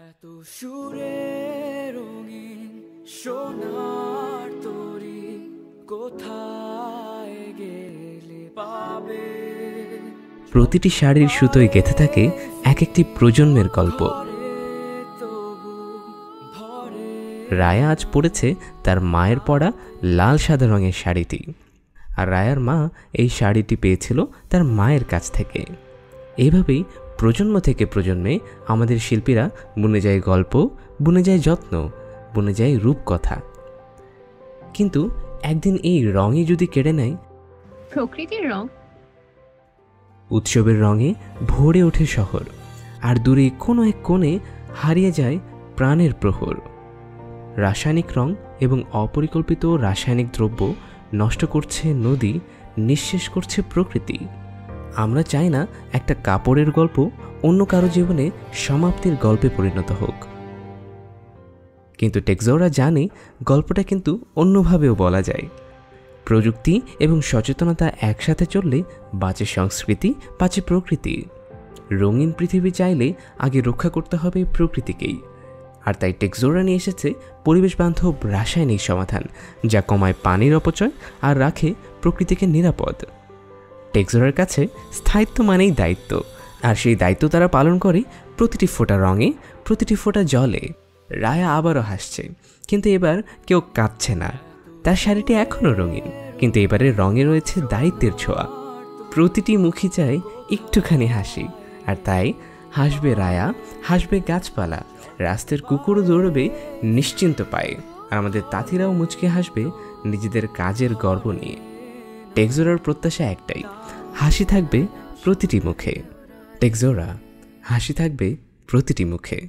এত সুরে রঙিন সোনার তরি কোথায় গেলে পাবে। প্রতিটি শাড়ির সুতোয় গেঁথে থাকে এক একটি প্রজন্মের গল্প। রায়া আজ পরেছে তার মায়ের পরা লাল সাদা রঙের শাড়িটি, আর রায়ার মা এই শাড়িটি পেয়েছিল তার মায়ের কাছ থেকে। এইভাবেই প্রজন্ম থেকে প্রজন্মে আমাদের শিল্পীরা বুনে যায় গল্প, বুনে যায় যত্ন, বুনে যায় রূপকথা। কিন্তু একদিন এই রঙই যদি কেড়ে নেয় প্রকৃতির রং। উৎসবের রঙে ভরে ওঠে শহর, আর দূরে কোনো এক কোণে হারিয়ে যায় প্রাণের প্রহর। রাসায়নিক রং এবং অপরিকল্পিত রাসায়নিক দ্রব্য নষ্ট করছে নদী, নিঃশেষ করছে প্রকৃতি। আমরা চাই না একটা কাপড়ের গল্প অন্য কারো জীবনে সমাপ্তির গল্পে পরিণত হোক, কিন্তু টেক্সোরা জানে গল্পটা কিন্তু অন্যভাবেও বলা যায়। প্রযুক্তি এবং সচেতনতা একসাথে চললে বাঁচে সংস্কৃতি, বাঁচে প্রকৃতি। রঙিন পৃথিবী চাইলে আগে রক্ষা করতে হবে প্রকৃতিকেই। আর তাই টেক্সোরা নিয়ে এসেছে পরিবেশ বান্ধব রাসায়নিক সমাধান, যা কমায় পানির অপচয় আর রাখে প্রকৃতিকে নিরাপদ। টেক্সোরার কাছে স্থায়িত্ব মানেই দায়িত্ব, আর সেই দায়িত্ব তারা পালন করে প্রতিটি ফোঁটা রঙে, প্রতিটি ফোঁটা জলে। রায়া আবারও হাসছে, কিন্তু এবার কেউ কাঁদছে না। তার শাড়িটি এখনও রঙিন, কিন্তু এবারে রঙে রয়েছে দায়িত্বের ছোঁয়া। প্রতিটি মুখী চায় একটুখানি হাসি, আর তাই হাসবে রায়া, হাসবে গাছপালা, রাস্তার কুকুরও দৌড়বে নিশ্চিন্ত পায়ে, আর আমাদের তাঁতিরাও মুচকে হাসবে নিজেদের কাজের গর্ব নিয়ে। টেক্সোরার প্রত্যাশা একটাই, হাসি থাকবে প্রতিটি মুখে। টেক্সোরা, হাসি থাকবে প্রতিটি মুখে।